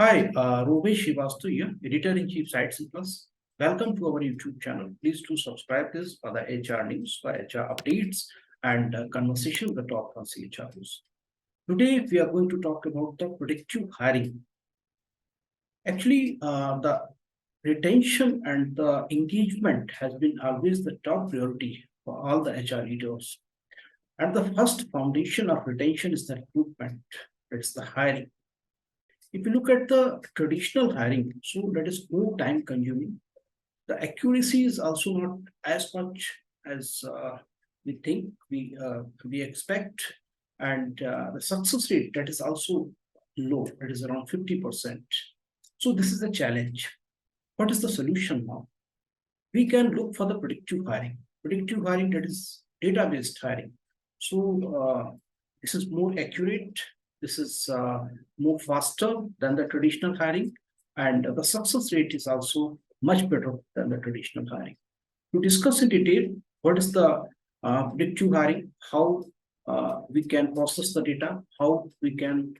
Hi, Romesh Shivastu here, Editor-in-Chief SightsIn Plus. Welcome to our YouTube channel. Please do subscribe this for the HR news, for HR updates, and conversation with the top CHROs. Today, we are going to talk about the predictive hiring. Actually, the retention and the engagement has been always the top priority for all the HR leaders. And the first foundation of retention is the recruitment. It's the hiring. If you look at the traditional hiring, so that is more time consuming. The accuracy is also not as much as we think we expect, and the success rate that is also low. It is around 50%. So this is a challenge. What is the solution now? We can look for the predictive hiring. Predictive hiring, that is data-based hiring. So this is more accurate. This is more faster than the traditional hiring, and the success rate is also much better than the traditional hiring. To discuss in detail what is the predictive hiring, how we can process the data, how we can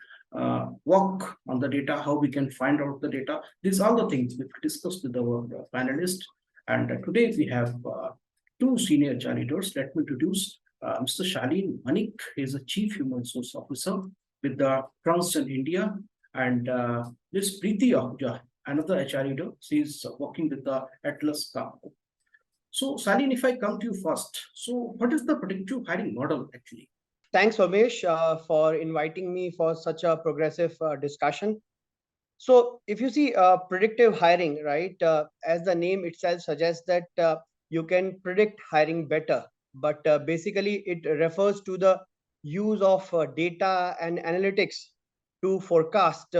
work on the data, how we can find out the data. These are the things we've discussed with our panelists. And today we have two senior HR leaders. Let me introduce Mr. Shalin Manik. He is a Chief Human Resource Officer with the Transgen India, and Ms. Preeti Ahuja, another HR leader. She is working with the Atlas Copco. So, Shalin, if I come to you first, so what is the predictive hiring model actually? Thanks, Ramesh, for inviting me for such a progressive discussion. So, if you see predictive hiring, right, as the name itself suggests that you can predict hiring better, but basically it refers to the use of data and analytics to forecast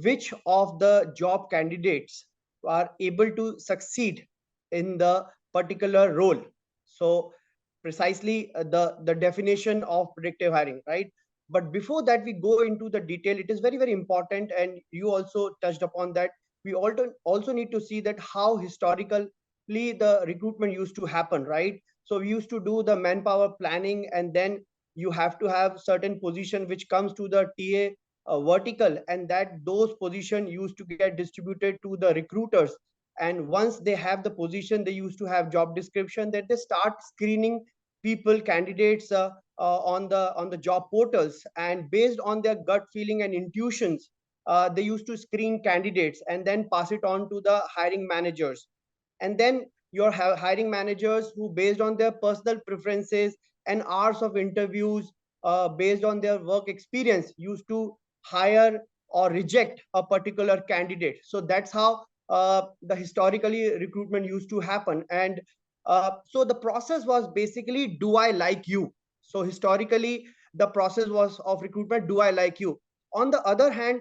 which of the job candidates are able to succeed in the particular role. So, precisely the definition of predictive hiring, right? But before that we go into the detail, it is very important, and you also touched upon that. We also need to see that how historically the recruitment used to happen, right? So we used to do the manpower planning, and then you have to have certain position which comes to the TA vertical, and that those position used to get distributed to the recruiters. And once they have the position, they used to have job description, that they start screening people, candidates, on the job portals, and based on their gut feeling and intuitions, they used to screen candidates and then pass it on to the hiring managers. And then your hiring managers, who based on their personal preferences and hours of interviews, based on their work experience, used to hire or reject a particular candidate. So that's how the historically recruitment used to happen. And so the process was basically, do I like you? So historically the process was of recruitment, do I like you? On the other hand,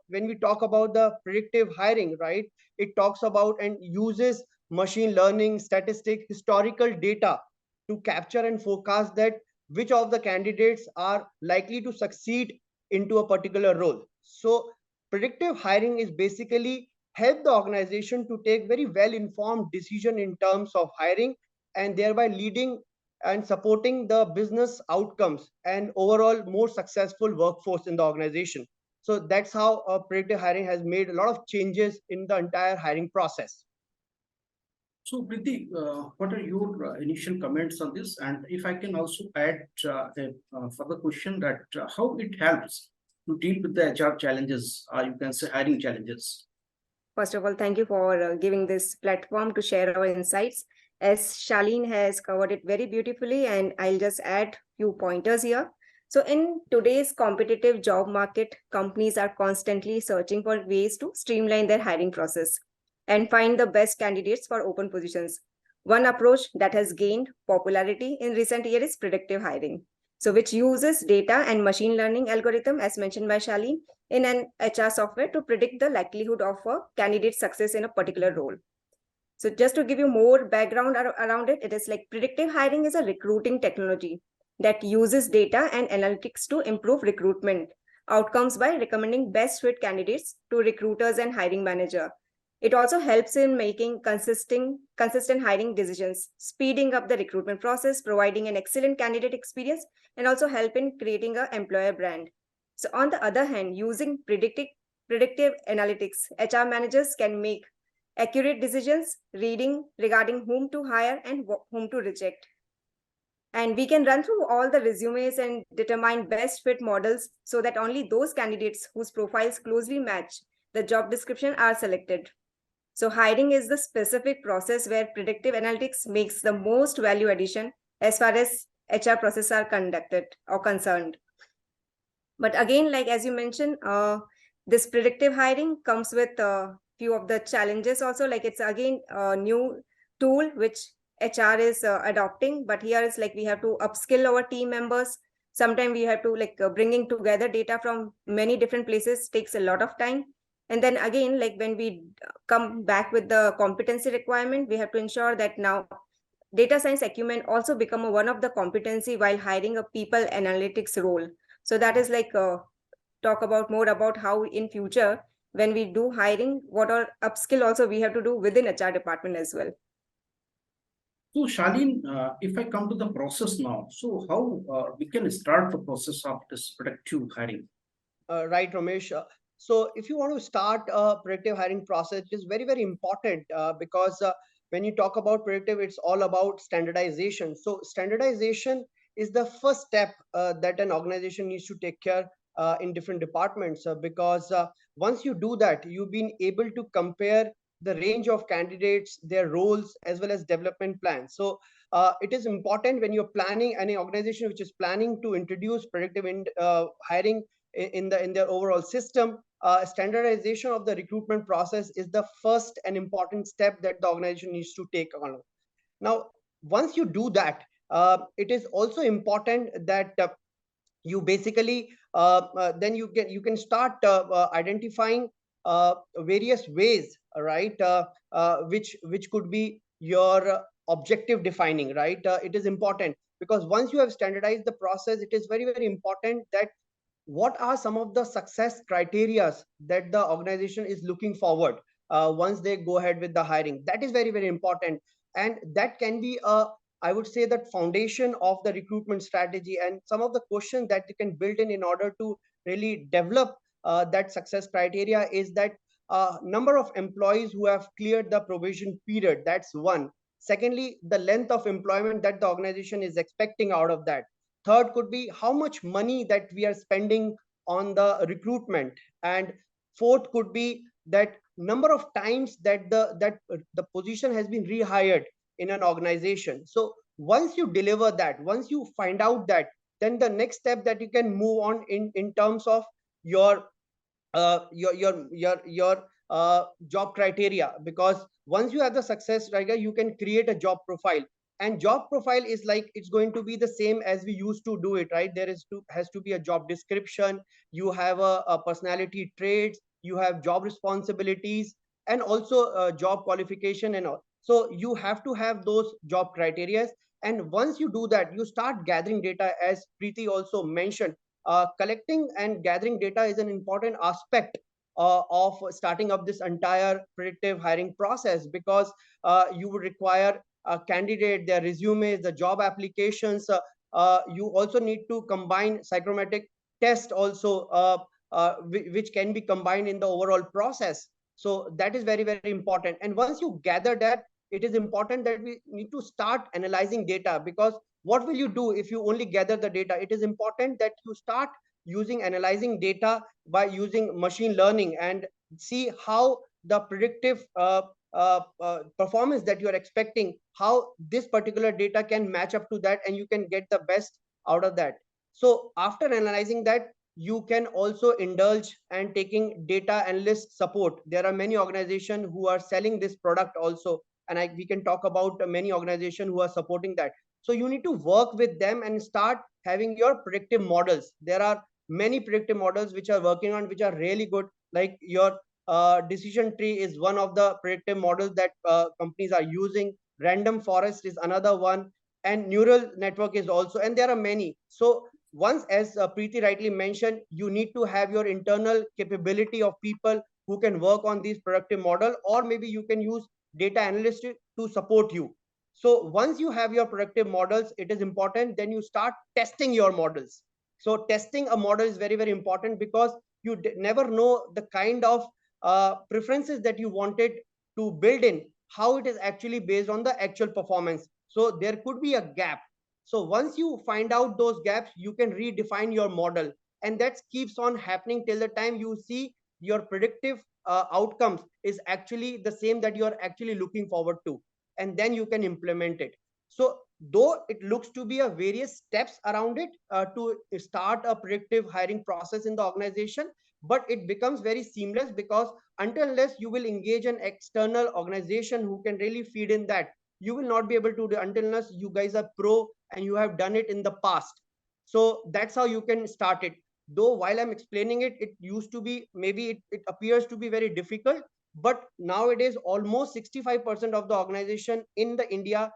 when we talk about the predictive hiring, right, it talks about and uses machine learning, statistic, historical data to capture and forecast that which of the candidates are likely to succeed into a particular role. So predictive hiring is basically help the organization to take very well informed decision in terms of hiring, and thereby leading and supporting the business outcomes and overall more successful workforce in the organization. So that's how predictive hiring has made a lot of changes in the entire hiring process. So, Preeti, what are your initial comments on this? And if I can also add a further question, that how it helps to deal with the HR challenges, you can say hiring challenges. First of all, thank you for giving this platform to share our insights. As Shalin has covered it very beautifully, and I'll just add few pointers here. So in today's competitive job market, companies are constantly searching for ways to streamline their hiring process and find the best candidates for open positions. One approach that has gained popularity in recent years is predictive hiring. So which uses data and machine learning algorithm, as mentioned by Shalin, in an HR software to predict the likelihood of a candidate's success in a particular role. So just to give you more background around it, it is like predictive hiring is a recruiting technology that uses data and analytics to improve recruitment outcomes by recommending best fit candidates to recruiters and hiring manager. It also helps in making consistent hiring decisions, speeding up the recruitment process, providing an excellent candidate experience, and also help in creating an employer brand. So on the other hand, using predictive predictive analytics, HR managers can make accurate decisions, reading regarding whom to hire and whom to reject. And we can run through all the resumes and determine best fit models so that only those candidates whose profiles closely match the job description are selected. So hiring is the specific process where predictive analytics makes the most value addition as far as HR processes are conducted or concerned. But again, like as you mentioned, this predictive hiring comes with a few of the challenges also. Like it's again a new tool which HR is adopting, but here is like we have to upskill our team members. Sometimes we have to like bringing together data from many different places takes a lot of time. And then again, like when we come back with the competency requirement, we have to ensure that now data science acumen also become one of the competency while hiring a people analytics role. So that is like talk about more about how in future when we do hiring, what are upskill also we have to do within HR department as well. So Shaleen, if I come to the process now, so how we can start the process of this predictive hiring? Right, Ramesh. So if you want to start a predictive hiring process, it is very, very important because when you talk about predictive, it's all about standardization. So standardization is the first step that an organization needs to take care in different departments because once you do that, you've been able to compare the range of candidates, their roles, as well as development plans. So it is important when you're planning any organization which is planning to introduce predictive hiring in their overall system. Standardization of the recruitment process is the first and important step that the organization needs to take on. Now, once you do that, it is also important that you basically then you can start identifying various ways, right, which could be your objective defining, right. It is important because once you have standardized the process, it is very, very important that what are some of the success criteria that the organization is looking forward once they go ahead with the hiring. That is very, very important, and that can be a, I would say, that foundation of the recruitment strategy and some of the questions that you can build in order to really develop that success criteria is that number of employees who have cleared the probation period. That's one. Secondly, the length of employment that the organization is expecting out of that. Third could be how much money that we are spending on the recruitment. And fourth could be that number of times that the position has been rehired in an organization. So once you deliver that, once you find out that, then the next step that you can move on in terms of your job criteria, because once you have the success criteria, you can create a job profile. And job profile is like, it's going to be the same as we used to do it, right. There has to be a job description, you have a personality traits, you have job responsibilities, and also job qualification and all. So you have to have those job criteria. And once you do that, you start gathering data, as Preeti also mentioned. Collecting and gathering data is an important aspect of starting up this entire predictive hiring process, because you would require a candidate, their resumes, the job applications. You also need to combine psychometric test also, which can be combined in the overall process. So that is very, very important. And once you gather that, it is important that we need to start analyzing data, because what will you do if you only gather the data? It is important that you start using analyzing data by using machine learning and see how the predictive performance that you are expecting, how this particular data can match up to that, and you can get the best out of that. So after analyzing that, you can also indulge and taking data analyst support. There are many organizations who are selling this product also, and we can talk about many organizations who are supporting that. So you need to work with them and start having your predictive models. There are many predictive models which are working on, which are really good. Like your decision tree is one of the predictive models that companies are using. Random forest is another one, and neural network is also, and there are many. So once, as Preeti rightly mentioned, you need to have your internal capability of people who can work on these predictive model, or maybe you can use data analysts to support you. So once you have your predictive models, it is important then you start testing your models. So testing a model is very, very important, because you never know the kind of preferences that you wanted to build in, how it is actually based on the actual performance. So there could be a gap. So once you find out those gaps, you can redefine your model, and that keeps on happening till the time you see your predictive outcomes is actually the same that you are actually looking forward to, and then you can implement it. So though it looks to be a various steps around it to start a predictive hiring process in the organization, but it becomes very seamless, because until unless you will engage an external organization who can really feed in that, you will not be able to do until unless you guys are pro and you have done it in the past. So that's how you can start it. Though while I'm explaining it, it used to be, maybe it appears to be very difficult, but nowadays almost 65% of the organization in the India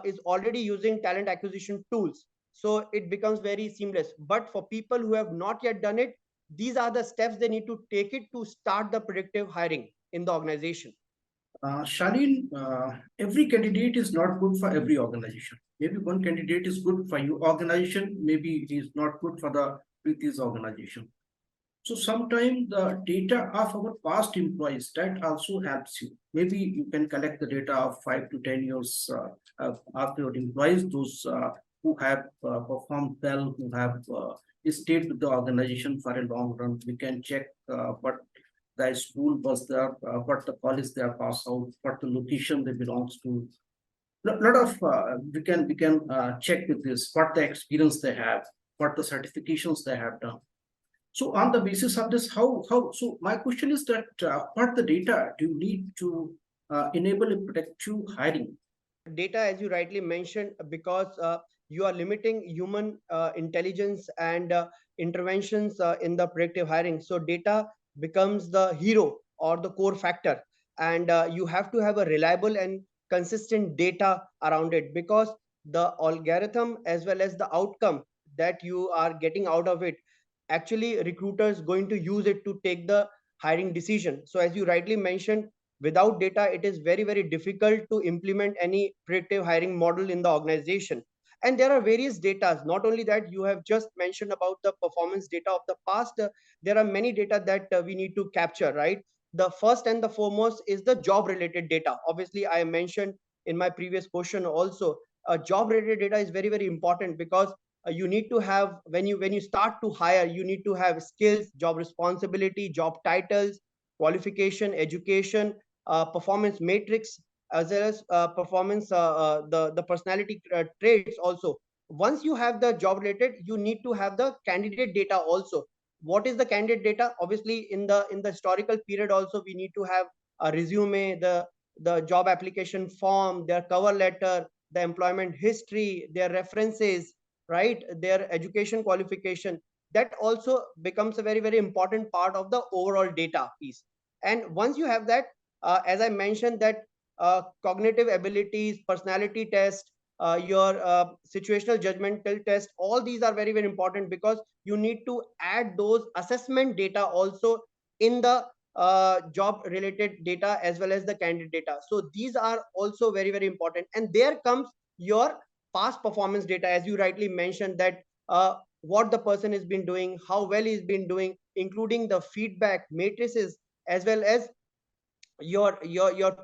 is already using talent acquisition tools. So it becomes very seamless. But for people who have not yet done it, these are the steps they need to take it to start the predictive hiring in the organization. Shalin, every candidate is not good for every organization. Maybe one candidate is good for your organization, maybe it is not good for the previous organization. So sometimes the data of our past employees, that also helps you. Maybe you can collect the data of 5 to 10 years of your employees, those who have performed well, who have stayed with the organization for a long run. We can check what the school was there, what the college they are passed out, what the location they belongs to. Lot of we can check with this, what the experience they have, what the certifications they have done. So on the basis of this, so my question is that what the data do you need to enable a predictive hiring? Data, as you rightly mentioned, because you are limiting human intelligence and interventions in the predictive hiring. So data becomes the hero or the core factor, and you have to have a reliable and consistent data around it, because the algorithm as well as the outcome that you are getting out of it, actually recruiters going to use it to take the hiring decision. So as you rightly mentioned, without data it is very very difficult to implement any predictive hiring model in the organization. And there are various data, not only that you have just mentioned about the performance data of the past, there are many data that we need to capture, right? The first and the foremost is the job related data. Obviously I mentioned in my previous question also, job related data is very very important, because you need to have, when you start to hire, you need to have skills, job responsibility, job titles, qualification, education, performance matrix, as well as performance the personality traits also. Once you have the job related, you need to have the candidate data also. What is the candidate data? Obviously in the historical period also, we need to have a resume, the job application form, their cover letter, the employment history, their references, right, their education qualification. That also becomes a very very important part of the overall data piece. And once you have that, as I mentioned, that cognitive abilities, personality test, your situational judgmental test, all these are very very important, because you need to add those assessment data also in the job related data as well as the candidate data. So these are also very very important. And there comes your past performance data, as you rightly mentioned, that what the person has been doing, how well he's been doing, including the feedback matrices, as well as your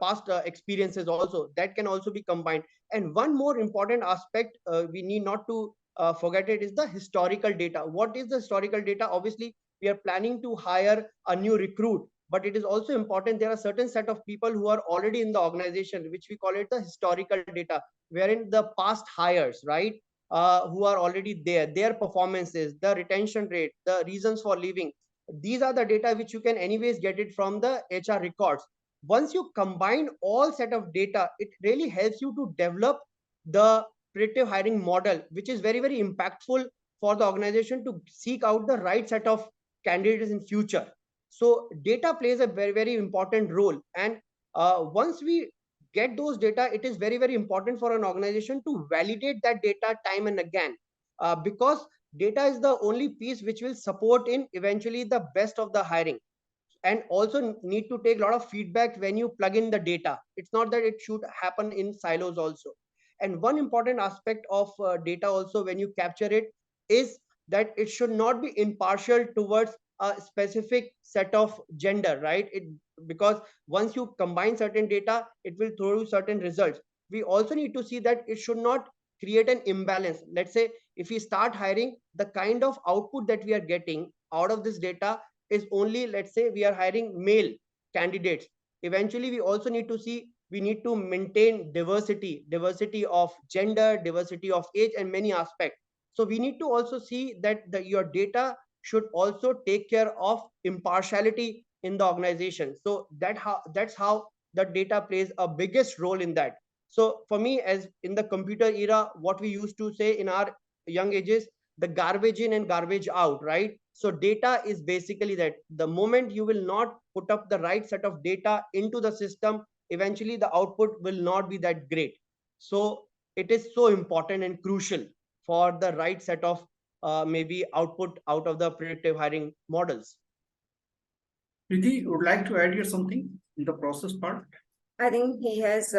past experiences also, that can also be combined. And one more important aspect we need not to forget it, is the historical data. What is the historical data? Obviously we are planning to hire a new recruit, but it is also important, there are certain set of people who are already in the organization, which we call it the historical data, wherein the past hires, right, who are already there, their performances, the retention rate, the reasons for leaving. These are the data which you can anyways get it from the HR records. Once you combine all set of data, it really helps you to develop the predictive hiring model, which is very very impactful for the organization to seek out the right set of candidates in future. So data plays a very very important role. And once we get those data, it is very very important for an organization to validate that data time and again, because data is the only piece which will support in eventually the best of the hiring. And also need to take a lot of feedback when you plug in the data. It's not that it should happen in silos also. And one important aspect of data also when you capture it, is that it should not be impartial towards a specific set of gender, right? Because once you combine certain data, it will throw you certain results. We also need to see that it should not create an imbalance. Let's say if we start hiring, the kind of output that we are getting out of this data is only, let's say we are hiring male candidates. Eventually we also need to see, we need to maintain diversity of gender, diversity of age, and many aspects. So we need to also see that your data should also take care of impartiality in the organization. So that's how the data plays a biggest role in that. So for me, as in the computer era, what we used to say in our young ages, the garbage in and garbage out, right? So data is basically that the moment you will not put up the right set of data into the system, eventually the output will not be that great. So it is so important and crucial for the right set of maybe output out of the predictive hiring models. Preeti, would like to add here something in the process part? I think he has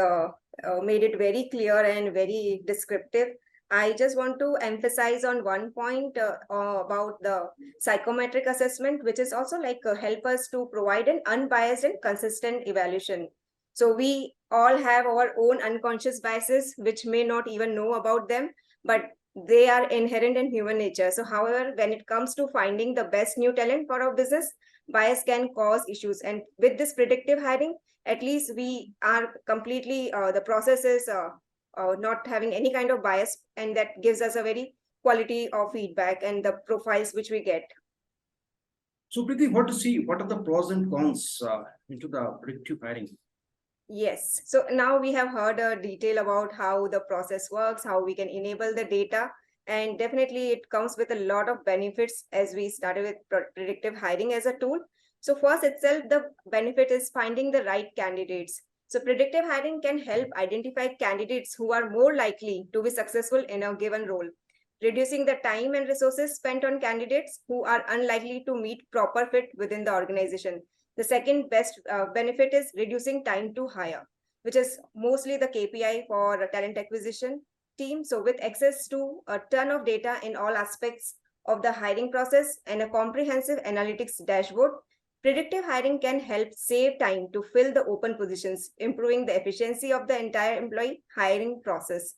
made it very clear and very descriptive. I just want to emphasize on one point about the psychometric assessment, which is also like help us to provide an unbiased and consistent evaluation. So we all have our own unconscious biases, which may not even know about them, but they are inherent in human nature. So however, when it comes to finding the best new talent for our business, bias can cause issues. And with this predictive hiring, at least we are completely, the process is not having any kind of bias, and that gives us a very quality of feedback and the profiles which we get. So Preeti, what to see? What are the pros and cons into the predictive hiring? Yes. So now we have heard a detail about how the process works, how we can enable the data, and definitely it comes with a lot of benefits as we started with predictive hiring as a tool. So first itself, the benefit is finding the right candidates. So predictive hiring can help identify candidates who are more likely to be successful in a given role, reducing the time and resources spent on candidates who are unlikely to meet proper fit within the organization. The second best benefit is reducing time to hire, which is mostly the KPI for a talent acquisition team. So with access to a ton of data in all aspects of the hiring process and a comprehensive analytics dashboard, predictive hiring can help save time to fill the open positions, improving the efficiency of the entire employee hiring process.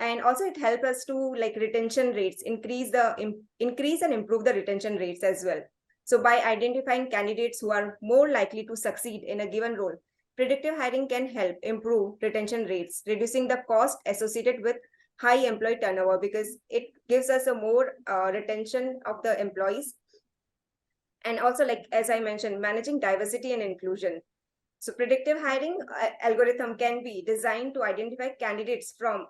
And also it helps us to like retention rates, increase and improve the retention rates as well. So by identifying candidates who are more likely to succeed in a given role, predictive hiring can help improve retention rates, reducing the cost associated with high employee turnover, because it gives us a more retention of the employees. And also, like as I mentioned, managing diversity and inclusion. So predictive hiring algorithm can be designed to identify candidates from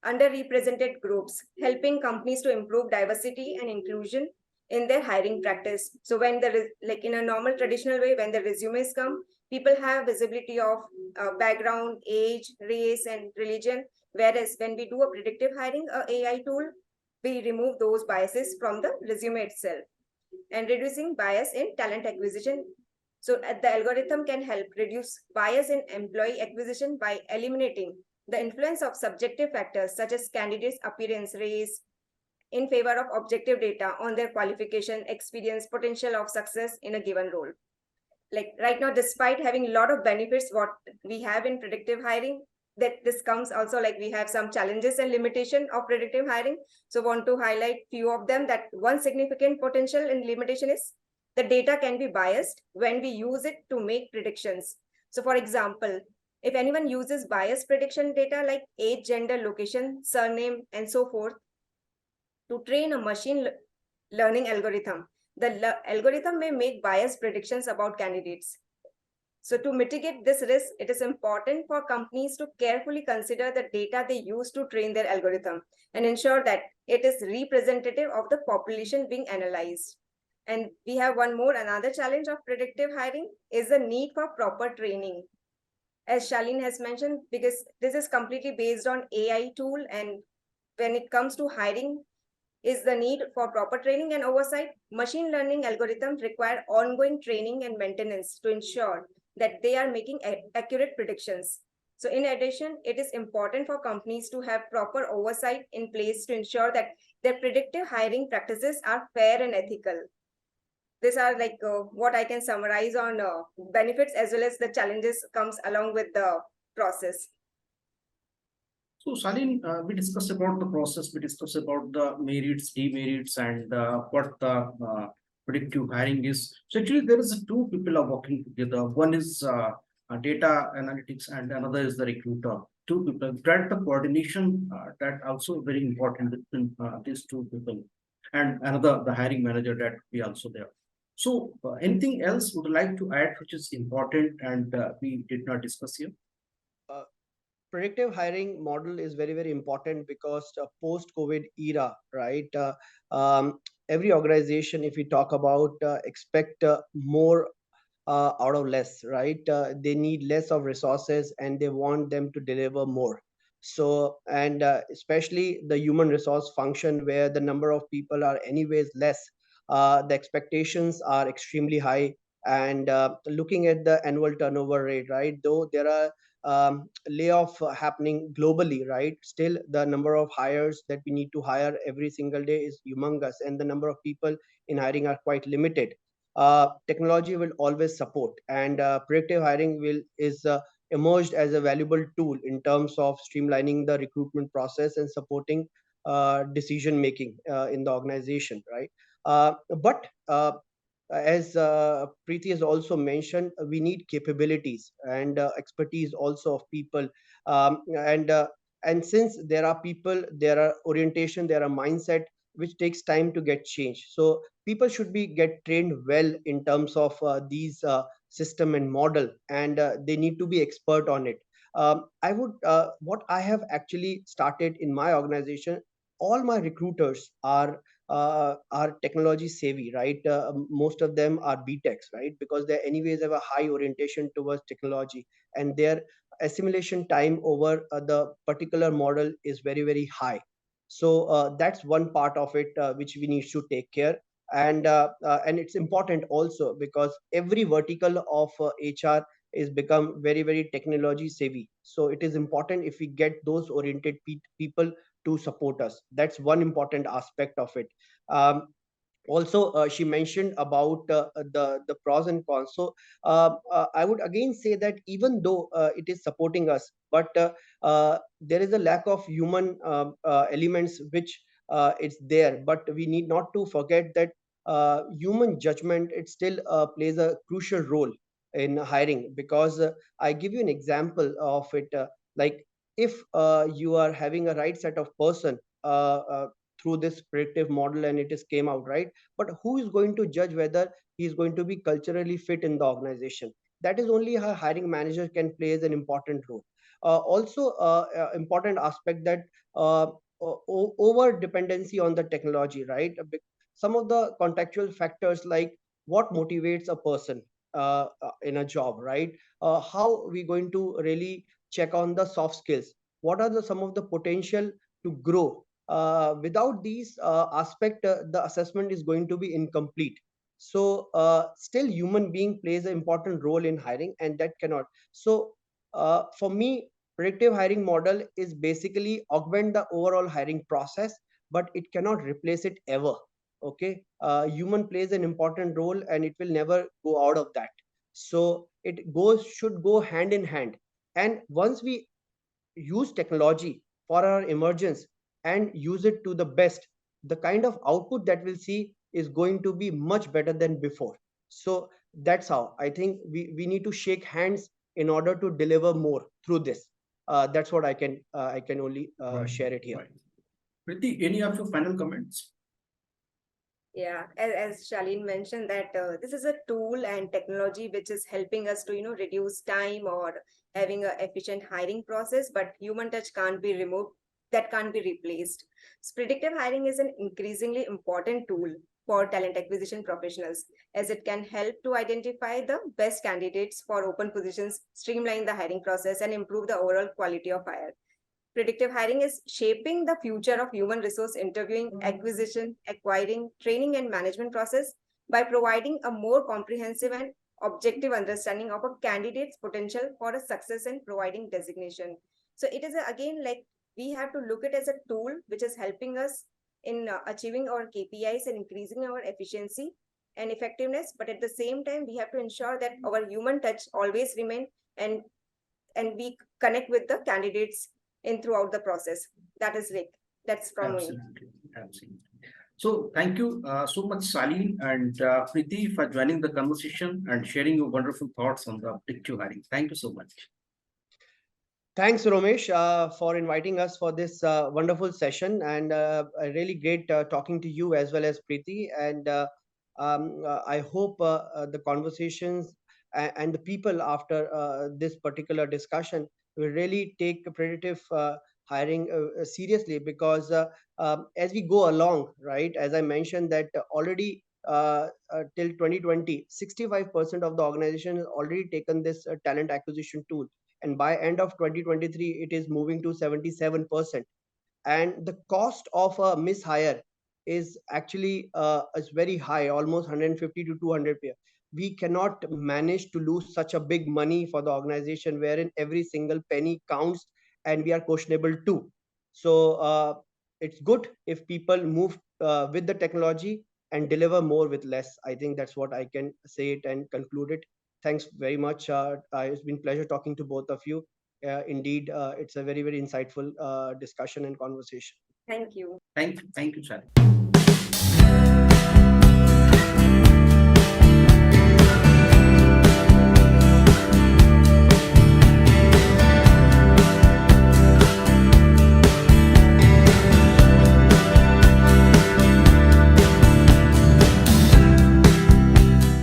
underrepresented groups, helping companies to improve diversity and inclusion in their hiring practice. So when there is, like in a normal traditional way, when the resumes come, people have visibility of background, age, race, and religion. Whereas when we do a predictive hiring AI tool, we remove those biases from the resume itself, and reducing bias in talent acquisition. So the algorithm can help reduce bias in employee acquisition by eliminating the influence of subjective factors such as candidates' appearance, race, in favor of objective data on their qualification, experience, potential of success in a given role. Like right now, despite having a lot of benefits what we have in predictive hiring, that this comes also like we have some challenges and limitation of predictive hiring. So want to highlight few of them. That one significant potential and limitation is the data can be biased when we use it to make predictions. So for example, if anyone uses bias prediction data like age, gender, location, surname, and so forth to train a machine learning algorithm, the algorithm may make biased predictions about candidates. So to mitigate this risk, it is important for companies to carefully consider the data they use to train their algorithm and ensure that it is representative of the population being analyzed. And we have another challenge of predictive hiring is the need for proper training. As Shalin has mentioned, because this is completely based on AI tool, and when it comes to hiring, is the need for proper training and oversight. Machine learning algorithms require ongoing training and maintenance to ensure that they are making accurate predictions. So in addition, it is important for companies to have proper oversight in place to ensure that their predictive hiring practices are fair and ethical. these are like what I can summarize on benefits as well as the challenges comes along with the process. So, Salin, we discussed about the process, we discussed about the merits, demerits, and what the predictive hiring is. So, actually, there is two people are working together. One is data analytics, and another is the recruiter. Two people. That the coordination that also very important between these two people, and another the hiring manager that be also there. So, anything else would you like to add, which is important and we did not discuss here? Uh, Predictive hiring model is very, very important because post COVID era, right? Every organization, if we talk about, expect more out of less, right? They need less of resources and they want them to deliver more. So, and especially the human resource function where the number of people are anyways less, the expectations are extremely high. And looking at the annual turnover rate, right? Though there are layoff happening globally, right? Still, the number of hires that we need to hire every single day is humongous, and the number of people in hiring are quite limited. Technology will always support, and predictive hiring will is emerged as a valuable tool in terms of streamlining the recruitment process and supporting decision making in the organization, right? But as Preeti has also mentioned, we need capabilities and expertise also of people, and since there are people, there are orientation, there are mindset which takes time to get changed. So people should be get trained well in terms of these system and model, and they need to be expert on it. I would what I have actually started in my organization, all my recruiters are technology savvy, right? Most of them are btechs, right? Because they anyways have a high orientation towards technology, and their assimilation time over the particular model is very, very high. So that's one part of it which we need to take care. And it's important also because every vertical of hr is become very, very technology savvy. So it is important if we get those oriented people to support us. That's one important aspect of it. um, Also, she mentioned about the pros and cons. So I would again say that even though it is supporting us, but there is a lack of human elements which it's there, but we need not to forget that human judgment, it still plays a crucial role in hiring. Because I give you an example of it, like if you are having a right set of person through this predictive model and it is came out right, but who is going to judge whether he is going to be culturally fit in the organization? That is only a hiring manager can play as an important role. Also important aspect that uh, over dependency on the technology, right? Some of the contextual factors like what motivates a person in a job, right? How we going to really check on the soft skills? What are the some of the potential to grow? Without these aspect, the assessment is going to be incomplete. So still human being plays an important role in hiring, and that cannot. So for me, predictive hiring model is basically augment the overall hiring process, but it cannot replace it ever. Okay, human plays an important role and it will never go out of that. So it goes should go hand in hand. And once we use technology for our emergence and use it to the best, the kind of output that we'll see is going to be much better than before. So that's how I think we need to shake hands in order to deliver more through this. That's what I can only Right, share it here. right. Priti, any of your final comments? Yeah, as Shalin mentioned that this is a tool and technology which is helping us to reduce time or having a efficient hiring process, but human touch can't be removed, that can't be replaced. So predictive hiring is an increasingly important tool for talent acquisition professionals, as it can help to identify the best candidates for open positions, streamline the hiring process, and improve the overall quality of hire. Predictive hiring is shaping the future of human resource interviewing, acquisition, acquiring, training, and management process by providing a more comprehensive and objective understanding of a candidate's potential for a success and providing designation. So it is again like we have to look at it as a tool which is helping us in achieving our KPIs and increasing our efficiency. and effectiveness, but at the same time, we have to ensure that our human touch always remain, and we connect with the candidates in throughout the process. That's from me. Absolutely. So thank you so much, Salim and Preeti, for joining the conversation and sharing your wonderful thoughts on the predictive hiring. Thank you so much. Thanks, Romesh, for inviting us for this wonderful session, and really great talking to you as well as Preeti. And I hope the conversations and the people after this particular discussion will really take predictive hiring seriously, because as we go along, right, as I mentioned that already till 2020, 65% of the organization has already taken this talent acquisition tool, and by end of 2023 it is moving to 77%. And the cost of a mishire is actually is very high, almost 150 to 200 pair. We cannot manage to lose such a big money for the organization, wherein every single penny counts and we are questionable too. So it's good if people move with the technology and deliver more with less. I think that's what I can say it and conclude it. Thanks very much. It's been pleasure talking to both of you. Indeed, it's a very, very insightful discussion and conversation. Thank you. Thank you, Salim.